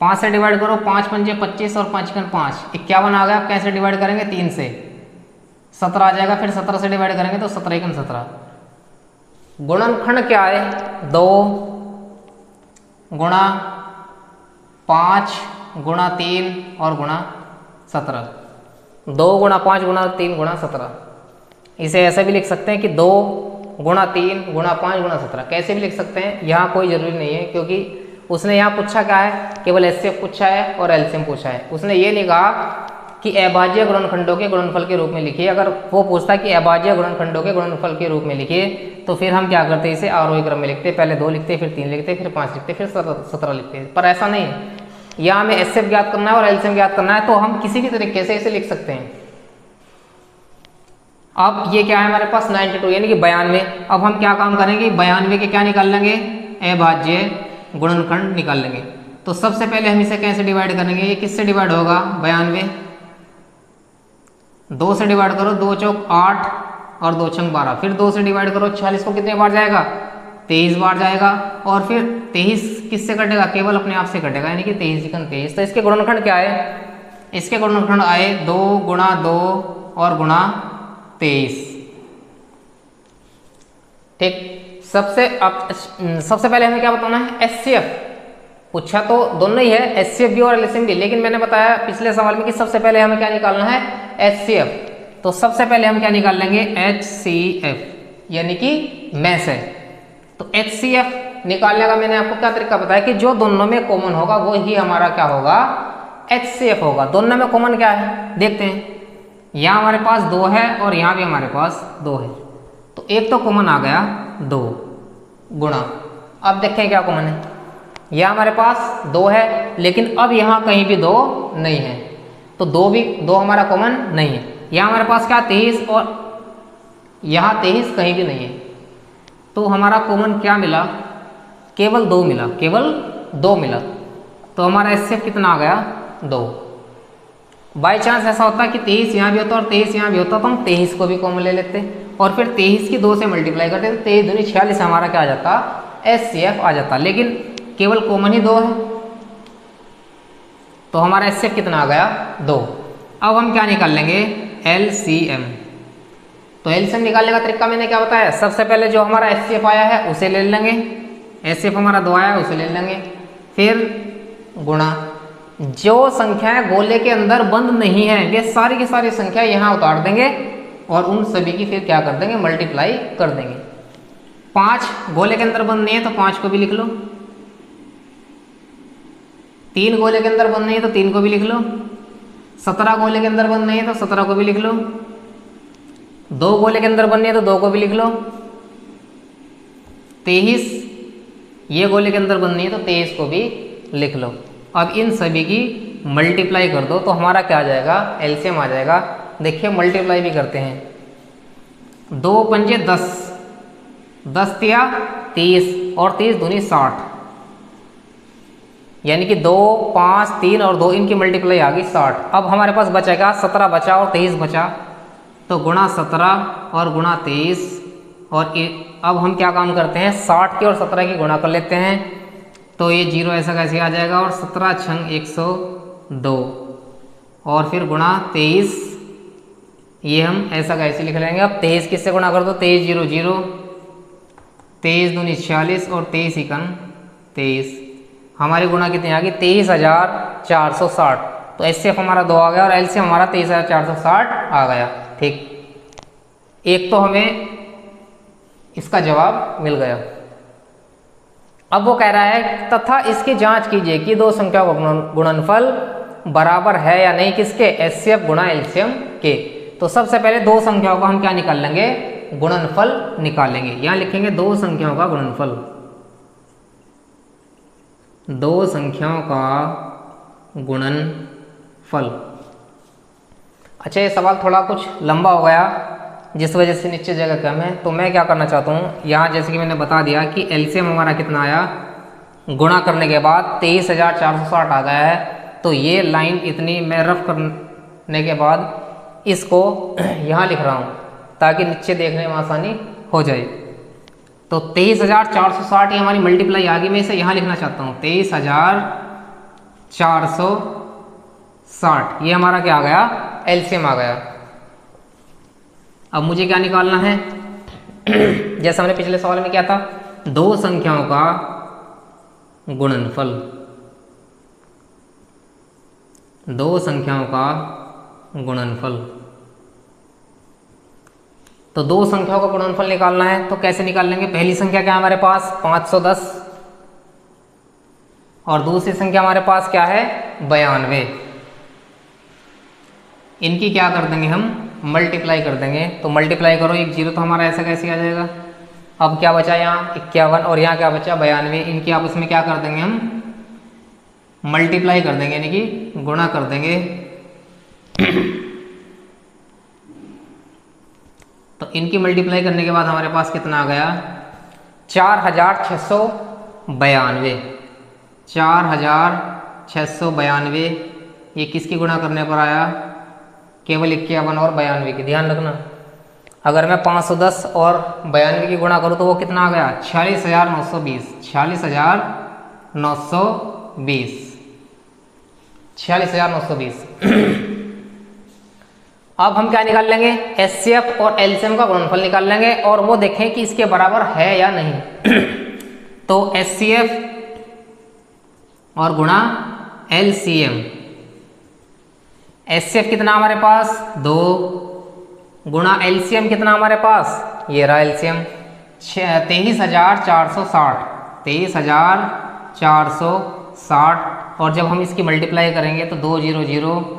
5 से डिवाइड करो, 5 पंजे 25 और 5 कन 5, 51 आ गया। आप कैसे डिवाइड करेंगे? 3 से, 17 आ जाएगा। फिर 17 से डिवाइड करेंगे तो 17 एकन 17। गुणनखंड क्या है? 2 गुणा 5 गुणा 3 और गुणा 17। 2 गुणा 5 गुणा 3 गुणा 17। इसे ऐसे भी लिख सकते हैं कि 2 गुणा 3 गुणा 5 गुणा 17। कैसे भी लिख सकते हैं, यहाँ कोई जरूरी नहीं है, क्योंकि उसने यहाँ पूछा क्या है? केवल HCF पूछा है और LCM पूछा है। उसने ये नहीं कहा कि अभाज्य गुणनखंडों के गुणनफल के रूप में लिखिए। अगर वो पूछता कि अभाज्य गुणनखंडों के गुणनफल के रूप में लिखिए, तो फिर हम क्या करते, इसे आरोही क्रम में लिखते। पहले 2 लिखते, फिर 3 लिखते, फिर 5 लिखते, फिर 17 लिखते। पर ऐसा नहीं है, यहाँ हमें HCF ज्ञात करना है और LCM ज्ञात करना है, तो हम किसी भी तरीके से इसे लिख सकते हैं। अब ये क्या है हमारे पास? 92 यानी कि 92। अब हम क्या काम करेंगे? 92 के क्या निकाल लेंगे? अभाज्य गुणनखंड निकाल लेंगे। तो सबसे पहले हम इसे कैसे डिवाइड करेंगे? ये किससे डिवाइड होगा? 92, 2 से डिवाइड करो, 2 चौक 8 और 2 छंग 12। फिर 2 से डिवाइड करो, 46 को कितने बार जाएगा? 23 बार जाएगा। और फिर 23 किससे कटेगा? केवल अपने आप से कटेगा, यानी कि 23 एकन 23। तो इसके गुणनखंड क्या है? इसके गुणनखंड आए 2 गुणा 2 और गुणा 23। ठीक। सबसे पहले हमें क्या बताना है? HCF पूछा तो दोनों ही है, HCF भी और LCM भी, लेकिन मैंने बताया पिछले सवाल में कि सबसे पहले हमें क्या निकालना है? HCF। तो सबसे पहले हम क्या निकाल लेंगे? HCF, यानी कि में से। तो HCF निकालने का मैंने आपको क्या तरीका बताया कि जो दोनों में कॉमन होगा वो ही हमारा क्या होगा? HCF होगा। दोनों में कॉमन क्या है देखते हैं। यहाँ हमारे पास 2 है और यहाँ भी हमारे पास 2 है, तो एक तो कॉमन आ गया 2 गुणा। अब देखें क्या कॉमन है। यहाँ हमारे पास 2 है, लेकिन अब यहाँ कहीं भी 2 नहीं है, तो 2 हमारा कॉमन नहीं है। यहाँ हमारे पास क्या 23 और यहाँ 23 कहीं भी नहीं है, तो हमारा कॉमन क्या मिला? केवल 2 मिला, केवल 2 मिला। तो हमारा HCF कितना आ गया? 2। बाई चांस ऐसा होता है कि 23 यहाँ भी होता और 23 यहाँ भी होता, तो हम 23 को भी कॉमन ले लेते और फिर 23 की 2 से मल्टीप्लाई करते, तो 23 दूनी 46 हमारा क्या आ जाता? HCF आ जाता। लेकिन केवल कॉमन ही 2 है, तो हमारा HCF कितना आ गया? 2। अब हम क्या निकाल लेंगे? LCM। तो LCM निकालने का तरीका मैंने क्या बताया? सबसे पहले जो हमारा HCF आया है उसे ले लेंगे, HCF हमारा 2 आया है उसे ले लेंगे, फिर गुणा जो संख्याएं गोले के अंदर बंद नहीं है वे सारी की सारी संख्या यहाँ उतार देंगे और उन सभी की फिर क्या कर देंगे? मल्टीप्लाई कर देंगे। 5 गोले के अंदर बंद नहीं है तो 5 को भी लिख लो, 3 गोले के अंदर बंद नहीं है तो 3 को भी लिख लो, 17 गोले के अंदर बंद नहीं है तो 17 को भी लिख लो, दो गोले के अंदर बननी है तो दो को भी लिख लो। 23 ये गोले के अंदर बननी है तो 23 को भी लिख लो। अब इन सभी की मल्टीप्लाई कर दो तो हमारा क्या आ जाएगा, एलसीएम आ जाएगा। देखिए मल्टीप्लाई भी करते हैं। 2 पंजे 10, 10 तिया 30 और 30 दूनी 60, यानी कि 2 5 3 और 2 इनकी मल्टीप्लाई आ गई 60। अब हमारे पास बचेगा 17 बचा और 23 बचा, तो गुणा 17 और गुणा 23। और अब हम क्या काम करते हैं, 60 की और 17 की गुणा कर लेते हैं, तो ये 0 ऐसा कैसे आ जाएगा। और 17 छंग 102 और फिर गुणा 23, ये हम ऐसा कैसे लिख लेंगे। अब 23 किससे गुणा कर दो, 23 0 0, 23 दूनी 46 और 23 इकन 23। हमारी गुणा कितनी आ गई, 23,460। तो एचसीएफ हमारा 2 आ गया और एलसीएम हमारा 23,460 आ गया। ठीक, एक तो हमें इसका जवाब मिल गया। अब वो कह रहा है तथा इसकी जांच कीजिए कि दो संख्याओं का गुणनफल बराबर है या नहीं, किसके, एचसीएफ गुणा एलसीएम के। तो सबसे पहले दो संख्याओं का हम क्या निकाल लेंगे, गुणनफल निकालेंगे। यहां लिखेंगे दो संख्याओं का गुणनफल, दो संख्याओं का गुणनफल। अच्छा, ये सवाल थोड़ा कुछ लंबा हो गया जिस वजह से नीचे जगह कम है, तो मैं क्या करना चाहता हूँ, यहाँ जैसे कि मैंने बता दिया कि एलसीएम हमारा कितना आया, गुणा करने के बाद 23,460 आ गया है। तो ये लाइन इतनी मैं रफ करने के बाद इसको यहाँ लिख रहा हूँ ताकि नीचे देखने में आसानी हो जाए। तो 23,460 ये हमारी मल्टीप्लाई आ गई। मैं इसे यहाँ लिखना चाहता हूँ 23,460, ये हमारा क्या आ गया, एलसीएम आ गया। अब मुझे क्या निकालना है, जैसा हमने पिछले सवाल में किया था, दो संख्याओं का गुणनफल, दो संख्याओं का गुणनफल। तो दो संख्याओं का गुणनफल निकालना है तो कैसे निकाल लेंगे। पहली संख्या क्या है हमारे पास, 510, और दूसरी संख्या हमारे पास क्या है, 92। इनकी क्या कर देंगे हम, मल्टीप्लाई कर देंगे। तो मल्टीप्लाई करो, एक 0 तो हमारा ऐसा कैसे आ जाएगा। अब क्या बचा यहाँ 51 और यहाँ क्या बचा 92। इनकी आपस में क्या कर देंगे हम, मल्टीप्लाई कर देंगे, यानी कि गुणा कर देंगे। तो इनकी मल्टीप्लाई करने के बाद हमारे पास कितना आ गया, 4,692। 4,692 ये किसकी गुणा करने पर आया, केवल 51 और 92 की। ध्यान रखना, अगर मैं 510 और 92 की गुणा करूँ तो वो कितना आ गया, 46,920। 46,920, 46,920। अब हम क्या निकाल लेंगे, एचसीएफ और एलसीएम का गुणनफल निकाल लेंगे और वो देखें कि इसके बराबर है या नहीं। तो एचसीएफ और गुणा एलसीएम। एचसीएफ कितना हमारे पास 2, गुणा एलसीएम कितना हमारे पास, ये रहा एलसीएम 23,460, 23,460। और जब हम इसकी मल्टीप्लाई करेंगे तो 2 0 0,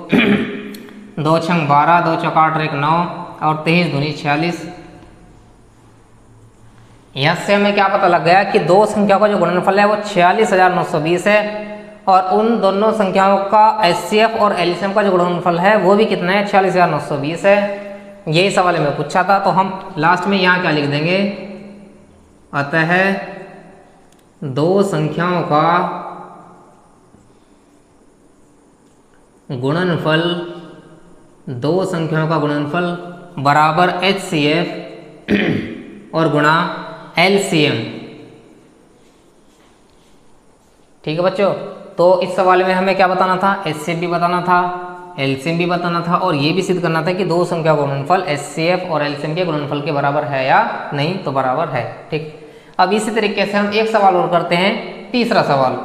2 छंग 12, 2 चौक 8 1 9 और 23 दूनी 46। यहाँ से हमें क्या पता लग गया कि दो संख्याओं का जो गुणनफल है वो 46,920 है, और उन दोनों संख्याओं का एचसीएफ और एलसीएम का जो गुणनफल है वो भी कितना है, 46,920 है। यही सवाल में पूछा था, तो हम लास्ट में यहाँ क्या लिख देंगे, अतः दो संख्याओं का गुणनफल, दो संख्याओं का गुणनफल बराबर एचसीएफ और गुणा एलसीएम। ठीक है बच्चों, तो इस सवाल में हमें क्या बताना था, एचसीएफ भी बताना था, एलसीएम भी बताना था, और ये भी सिद्ध करना था कि दो संख्या का गुणनफल एचसीएफ और एलसीएम के गुणनफल के बराबर है या नहीं, तो बराबर है। ठीक, अब इसी तरीके से हम एक सवाल और करते हैं, तीसरा सवाल।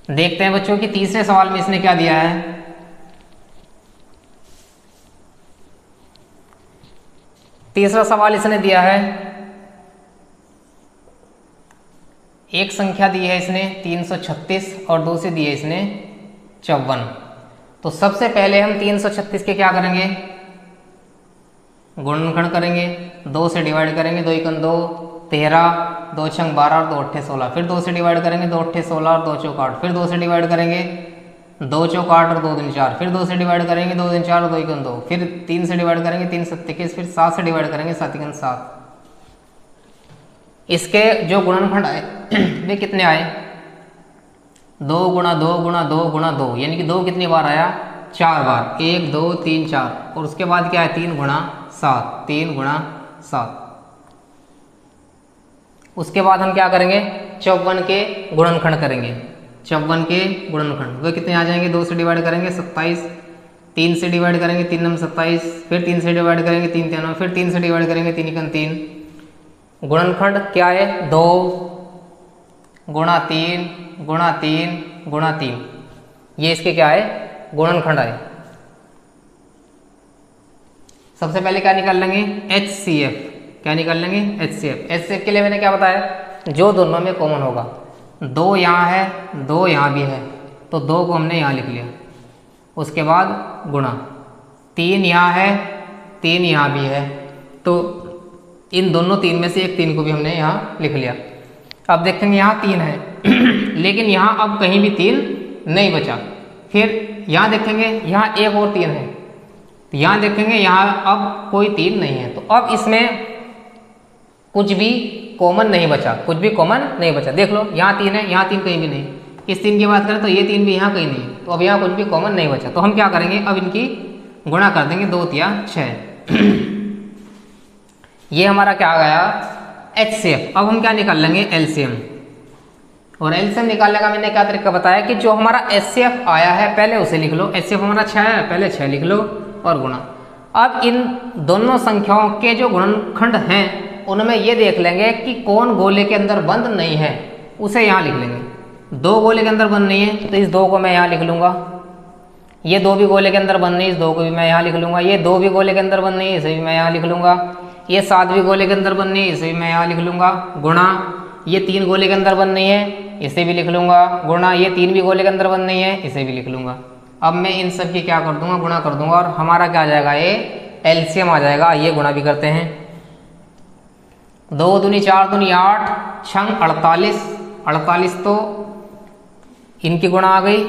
देखते हैं बच्चों कि तीसरे सवाल में इसने क्या दिया है। तीसरा सवाल इसने दिया है, एक संख्या दी है इसने 336 और दूसरी दी है इसने 54। तो सबसे पहले हम 336 के क्या करेंगे, गुणनखंड करेंगे, 2 से डिवाइड करेंगे, 2 एकम 2 13, 2 छंग 12 और 2 अट्ठे 16, फिर 2 से डिवाइड करेंगे, 2 अट्ठे 16 और 2 चौक 8, फिर 2 से डिवाइड करेंगे, 2 चौक 8 और 2 दूनी 4, फिर 2 से डिवाइड करेंगे, 2 दूनी 4 और 2 एकम 2, फिर 3 से डिवाइड करेंगे, 3 सत्ते 21, फिर 7 से डिवाइड करेंगे, 7 एकम 7। इसके जो गुणनखंड आए वे कितने आए, 2 गुणा 2 गुणा 2 गुणा 2, यानी कि 2 कितनी बार आया, 4 बार, 1 2 3 4, और उसके बाद क्या है 3 गुणा 7, 3 गुणा 7। उसके बाद हम क्या करेंगे, 54 के गुणनखंड करेंगे, 54 के गुणनखंड वे कितने आ जाएंगे, 2 से डिवाइड करेंगे 27, 3 से डिवाइड करेंगे 3 नम 27, फिर 3 से डिवाइड करेंगे 3 3, फिर 3 से डिवाइड करेंगे 3 एकम 3। गुणनखंड क्या है, 2 गुणा 3 गुणा 3 गुणा 3, ये इसके क्या है, गुणनखंड है। सबसे पहले क्या निकाल लेंगे, HCF, क्या निकाल लेंगे, HCF। HCF के लिए मैंने क्या बताया, जो दोनों में कॉमन होगा, 2 यहाँ है 2 यहाँ भी है, तो 2 को हमने यहाँ लिख लिया, उसके बाद गुणा, 3 यहाँ है 3 यहाँ भी है, तो इन दोनों 3 में से एक 3 को भी हमने यहाँ लिख लिया। अब देखेंगे यहाँ 3 है लेकिन यहाँ अब कहीं भी 3 नहीं बचा, फिर यहाँ देखेंगे यहाँ एक और 3 है, तो यहाँ देखेंगे यहाँ अब कोई 3 नहीं है, तो अब इसमें कुछ भी कॉमन नहीं बचा, कुछ भी कॉमन नहीं बचा। देख लो यहाँ 3 है, यहाँ 3 कहीं भी नहीं, इस 3 की बात करें तो ये 3 भी यहाँ कहीं नहीं, तो अब यहाँ कुछ भी कॉमन नहीं बचा, तो हम क्या करेंगे, अब इनकी गुणा कर देंगे, 2 तिया 6 ये हमारा क्या आ गया, HCF। अब हम क्या निकाल लेंगे, LCM, और LCM निकालने का मैंने क्या तरीका बताया कि जो हमारा HCF आया है पहले उसे लिख लो, HCF हमारा 6 है, पहले 6 लिख लो और गुणा। अब इन दोनों संख्याओं के जो गुणनखंड हैं उनमें ये देख लेंगे कि कौन गोले के अंदर बंद नहीं है, उसे यहाँ लिख लेंगे। 2 गोले के अंदर बंद नहीं है तो इस 2 को मैं यहाँ लिख लूँगा, ये 2 भी गोले के अंदर बंद नहीं, इस 2 को भी मैं यहाँ लिख लूँगा, ये 2 भी गोले के अंदर बंद नहीं, इसे भी मैं यहाँ लिख लूँगा, ये 7 भी गोले के अंदर बंद नहीं, इसे भी मैं यहाँ लिख लूँगा, गुणा, ये 3 गोले के अंदर बंद नहीं है, इसे भी लिख लूँगा, गुणा, ये 3 भी गोले के अंदर बंद नहीं है, इसे भी लिख लूँगा। अब मैं इन सब की क्या कर दूंगा, गुणा कर दूंगा, और हमारा क्या आ जाएगा, ये LCM आ जाएगा। ये गुणा भी करते हैं, 2 दूनी 4 दूनी 8, छंग 48, 48 तो इनकी गुणा आ गई,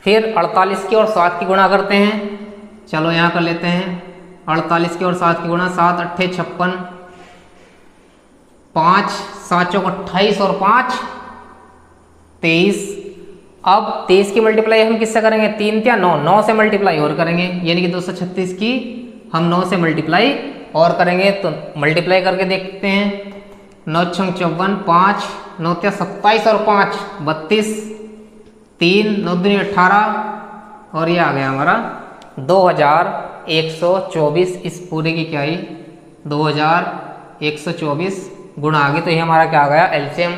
फिर 48 की और 7 की गुणा करते हैं, चलो यहाँ कर लेते हैं, 48 की और 7 की गुणा, 7 अट्ठे 56, 5 7 चौक 28 और 5 23। अब 23 की मल्टीप्लाई हम किससे करेंगे, 3 क्या 9, 9 से मल्टीप्लाई और करेंगे, यानी कि 236 की हम 9 से मल्टीप्लाई और करेंगे, तो मल्टीप्लाई करके देखते हैं, 9 छंग 54, 5 9 त्या 27 और 5 32, 3 9 दूनी 18, और ये आ गया हमारा 2124। इस पूरे की क्या आई, 2124 गुणा आ गई, तो ये हमारा क्या आ गया, LCM।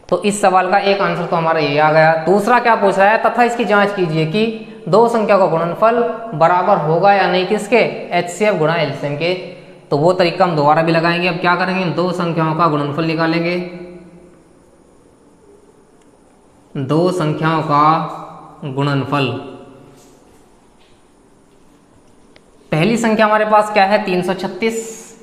तो इस सवाल का एक आंसर तो हमारा ये आ गया। दूसरा क्या पूछ रहा है, तथा इसकी जांच कीजिए कि 2 संख्या का गुणनफल बराबर होगा या नहीं, किसके, HCF गुणा LCM के। तो वो तरीका हम दोबारा भी लगाएंगे। अब क्या करेंगे, 2 संख्याओं का गुणनफल निकालेंगे, 2 संख्याओं का गुणनफल। पहली संख्या हमारे पास क्या है, 336,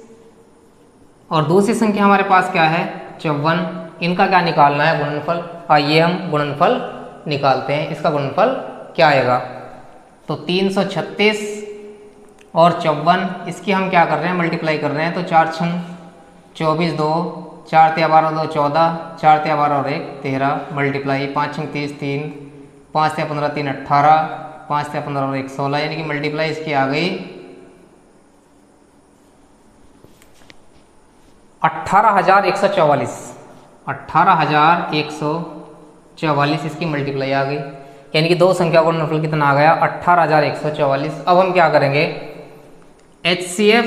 और दूसरी संख्या हमारे पास क्या है, 54। इनका क्या निकालना है, गुणनफल। आइए हम गुणनफल निकालते हैं। इसका गुणनफल क्या आएगा, तो 336 और 54, इसकी हम क्या कर रहे हैं, मल्टीप्लाई कर रहे हैं, तो 4 छंग 24, 2 4 त्या 12, 2 14, 4 त्या 12 और 1 13, मल्टीप्लाई 5 छंग 30, 3 5 त्या 15, 3 18, 5 त्या 15 और 1 16, यानी कि मल्टीप्लाई इसकी आ गई 18,144। 18,144 इसकी मल्टीप्लाई आ गई, यानी कि 2 संख्या का गुणनफल कितना आ गया, 18,144। अब हम क्या करेंगे, HCF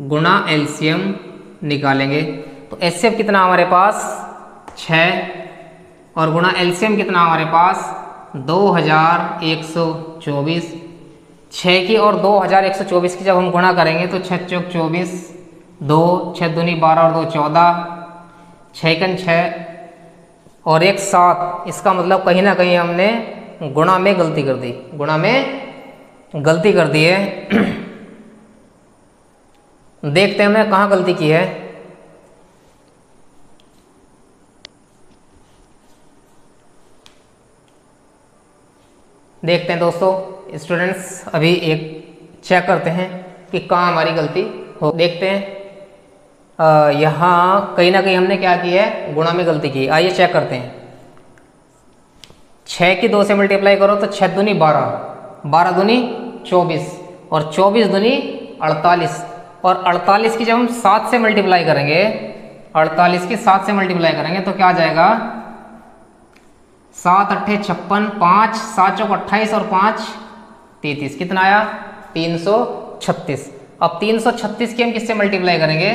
गुणा LCM निकालेंगे। तो HCF कितना हमारे पास 6, और गुणा LCM कितना हमारे पास 2124। 6 की और 2124 की जब हम गुणा करेंगे तो 6 चौक 24, 2 6 दूनी 12 और 2 14, 6 कन 6 और 1 7। इसका मतलब कहीं ना कहीं हमने गुणा में गलती कर दी, गुणा में गलती कर दी है। देखते हैं हमने कहाँ गलती की है। देखते हैं दोस्तों, स्टूडेंट्स अभी एक चेक करते हैं कि कहाँ हमारी गलती हो। देखते हैं यहाँ कहीं ना कहीं हमने क्या किया है, गुणा में गलती की। आइए चेक करते हैं। 6 की 2 से मल्टीप्लाई करो तो 6 दूनी 12, 12 दूनी 24 और 24 दूनी 48 और 48 की जब हम 7 से मल्टीप्लाई करेंगे, 48 की 7 से मल्टीप्लाई करेंगे तो क्या आ जाएगा, 7 अट्ठे 56, 5 7 चौक 28 और 5 33, कितना आया 336। अब 336 की हम किससे मल्टीप्लाई करेंगे,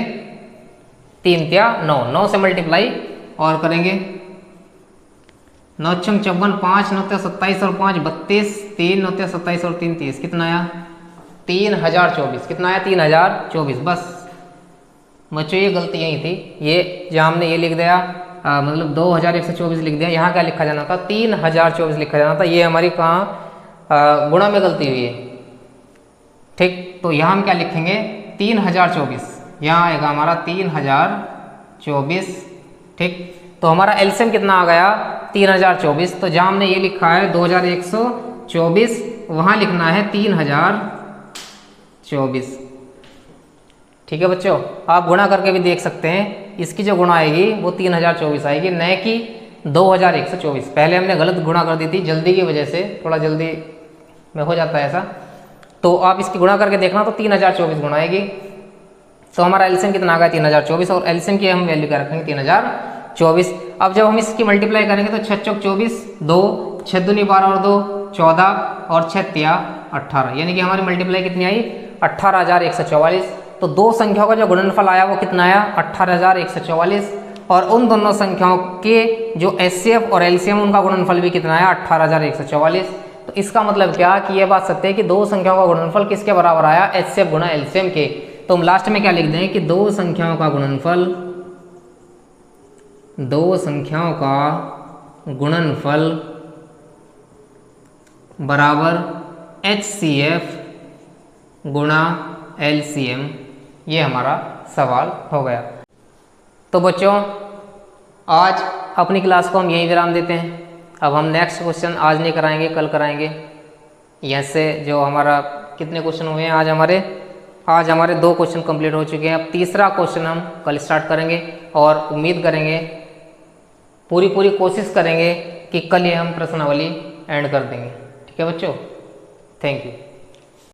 3 त्या 9, 9 से मल्टीप्लाई और करेंगे, 9 छंग 54, 5 9 27 और 5 32, 3 9 27 और 3 30, कितना आया 3024, कितना आया 3024। बस बच्चों ये गलती यही थी, ये जहाँ हमने ये लिख दिया मतलब 2124 लिख दिया, यहाँ क्या लिखा जाना था 3024 लिखा जाना था। ये हमारी कहाँ गुणा में गलती हुई है। ठीक, तो यहाँ हम क्या लिखेंगे 3024, यहाँ आएगा हमारा 3024। ठीक, तो हमारा एलसीएम कितना आ गया 3024। तो जहाँ हमने ये लिखा है 2124, वहाँ लिखना है 3024। ठीक है बच्चों, आप गुणा करके भी देख सकते हैं। इसकी जो गुणा आएगी वो 3024 आएगी, न कि 2124। पहले हमने गलत गुणा कर दी थी, जल्दी की वजह से, थोड़ा जल्दी में हो जाता है ऐसा। तो आप इसकी गुणा करके देखना तो 3024 गुणा आएगी। तो हमारा एलसीएम कितना आ गया 3024 और एलसीएम की हम वैल्यू क्या रखेंगे 3024। अब जब हम इसकी मल्टीप्लाई करेंगे तो 6 चौक 24, 2 6 दूनी 12 और 2 14 और 6 तिया 18, यानी कि हमारी मल्टीप्लाई कितनी आई 18144। तो दो संख्याओं का जो गुणनफल आया वो कितना आया 18144 और उन दोनों संख्याओं के जो एचसीएफ और एलसीएम उनका गुणनफल भी कितना आया 18144। तो इसका मतलब क्या कि ये बात सत्य है कि दो संख्याओं का गुणनफल किसके बराबर आया, एचसीएफ गुणा एलसीएम के। तो हम लास्ट में क्या लिख दें कि दो संख्याओं का गुणनफल बराबर एचसीएफ गुणा एलसीएम। ये हमारा सवाल हो गया। तो बच्चों आज अपनी क्लास को हम यहीं विराम देते हैं। अब हम नेक्स्ट क्वेश्चन आज नहीं कराएंगे, कल कराएंगे। यहाँ से जो हमारा कितने क्वेश्चन हुए हैं आज हमारे 2 क्वेश्चन कंप्लीट हो चुके हैं। अब तीसरा क्वेश्चन हम कल स्टार्ट करेंगे और उम्मीद करेंगे, पूरी कोशिश करेंगे कि कल ये हम प्रश्नावली एंड कर देंगे। ठीक है बच्चों, थैंक यू।